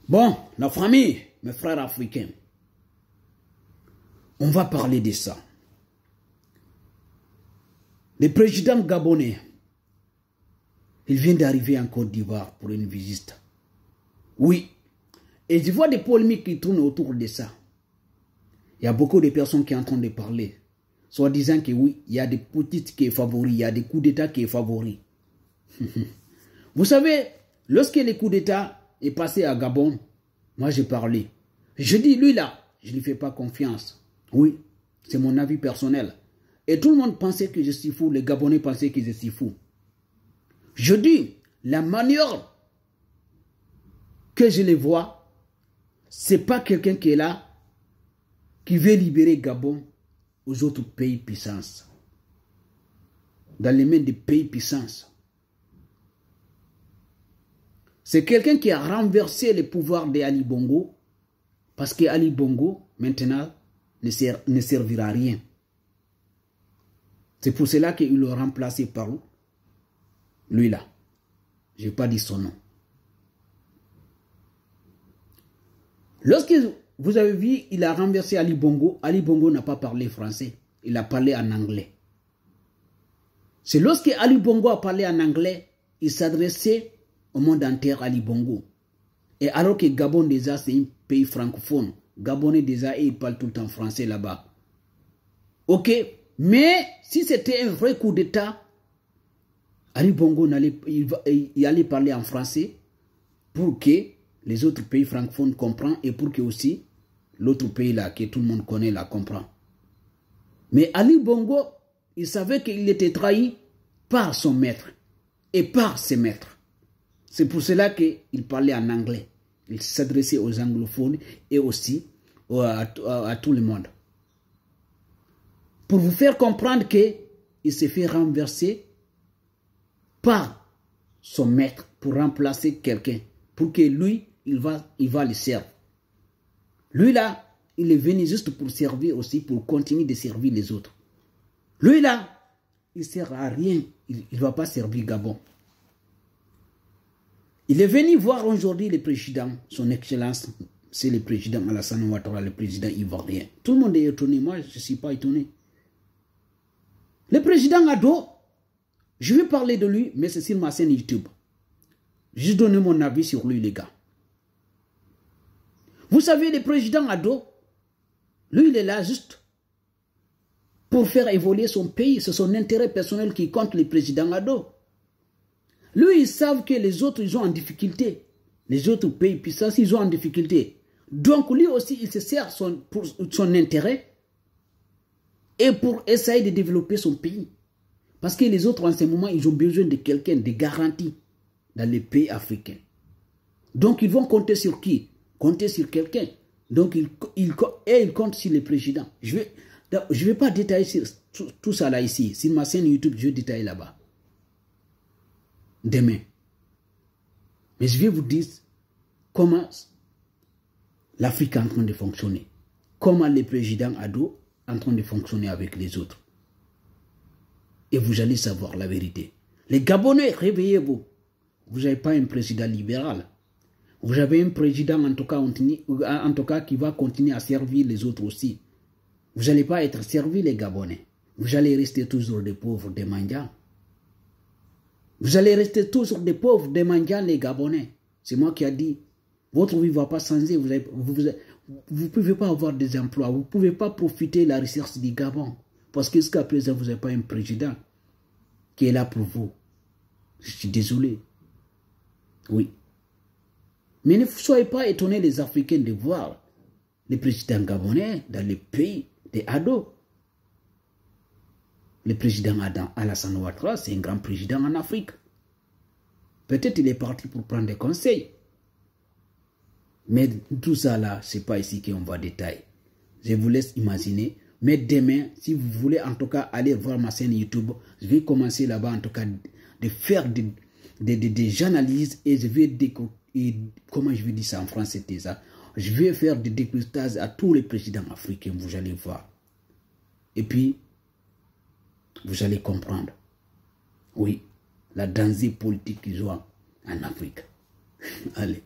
Bon, la famille, mes frères africains, on va parler de ça. Le président gabonais, il vient d'arriver en Côte d'Ivoire pour une visite. Oui, et je vois des polémiques qui tournent autour de ça. Il y a beaucoup de personnes qui sont en train de parler, soit disant que oui, il y a des petites qui sont favoris, il y a des coups d'État qui sont favoris. Vous savez, lorsque le coup d'État est passé à Gabon, moi j'ai parlé. Je dis, lui là, je ne lui fais pas confiance. Oui, c'est mon avis personnel. Et tout le monde pensait que je suis fou, les Gabonais pensaient que je suis fou. Je dis, la manière que je les vois, c'est pas quelqu'un qui est là, qui veut libérer Gabon aux autres pays puissances. Dans les mains des pays puissances. C'est quelqu'un qui a renversé le pouvoir d'Ali Bongo, parce qu'Ali Bongo, maintenant, ne servira à rien. C'est pour cela qu'il l'a remplacé par lui là. Je n'ai pas dit son nom. Lorsque vous avez vu, il a renversé Ali Bongo n'a pas parlé français. Il a parlé en anglais. C'est lorsque Ali Bongo a parlé en anglais, il s'adressait au monde entier Ali Bongo. Et alors que Gabon déjà c'est un pays francophone, Gabonais déjà il parle tout le temps français là-bas. Ok, mais si c'était un vrai coup d'État, Ali Bongo il allait parler en français pour que les autres pays francophones comprennent et pour que aussi l'autre pays là que tout le monde connaît là comprend. Mais Ali Bongo, il savait qu'il était trahi par son maître et par ses maîtres. C'est pour cela qu'il parlait en anglais. Il s'adressait aux anglophones et aussi à tout le monde. Pour vous faire comprendre qu'il s'est fait renverser par son maître pour remplacer quelqu'un. Pour que lui, il va le servir. Lui là, il est venu juste pour servir aussi, pour continuer de servir les autres. Lui là, il ne sert à rien. Il ne va pas servir Gabon. Il est venu voir aujourd'hui le président, son excellence, c'est le président Alassane Ouattara, le président ivoirien. Tout le monde est étonné, moi je ne suis pas étonné. Le président Ado, je vais parler de lui, mais c'est sur ma chaîne YouTube. Je donne mon avis sur lui, les gars. Vous savez, le président Ado, lui il est là juste pour faire évoluer son pays. C'est son intérêt personnel qui compte, le président Ado. Lui, ils savent que les autres, ils sont en difficulté. Les autres pays puissants, ils sont en difficulté. Donc, lui aussi, il se sert pour son intérêt et pour essayer de développer son pays. Parce que les autres, en ce moment, ils ont besoin de quelqu'un, de garanties dans les pays africains. Donc, ils vont compter sur qui? Compter sur quelqu'un. Donc, ils comptent sur le président. Je ne vais pas détailler sur tout ça là ici. Sur ma chaîne YouTube, je vais détailler là-bas. Demain. Mais je vais vous dire comment l'Afrique est en train de fonctionner. Comment le président Ado est en train de fonctionner avec les autres. Et vous allez savoir la vérité. Les Gabonais, réveillez-vous. Vous n'avez pas un président libéral. Vous avez un président en tout cas qui va continuer à servir les autres aussi. Vous n'allez pas être servi les Gabonais. Vous allez rester toujours des pauvres, des mendiants. Vous allez rester toujours des pauvres, des mendiants, les Gabonais. C'est moi qui ai dit, votre vie ne va pas changer. Vous ne pouvez pas avoir des emplois. Vous ne pouvez pas profiter de la recherche du Gabon. Parce que jusqu'à présent, vous n'avez pas un président qui est là pour vous. Je suis désolé. Oui. Mais ne soyez pas étonnés, les Africains, de voir les présidents gabonais dans les pays des ados. Le président Alassane Ouattara, c'est un grand président en Afrique. Peut-être il est parti pour prendre des conseils. Mais tout ça là, c'est pas ici qu'on va détailler. Je vous laisse imaginer. Mais demain, si vous voulez en tout cas aller voir ma chaîne YouTube, je vais commencer là-bas en tout cas de faire des analyses et je vais comment je vais dire ça en français ça. Je vais faire des décryptages à tous les présidents africains, vous allez voir. Et puis, vous allez comprendre. Oui, la danger politique qu'ils ont en Afrique. Allez.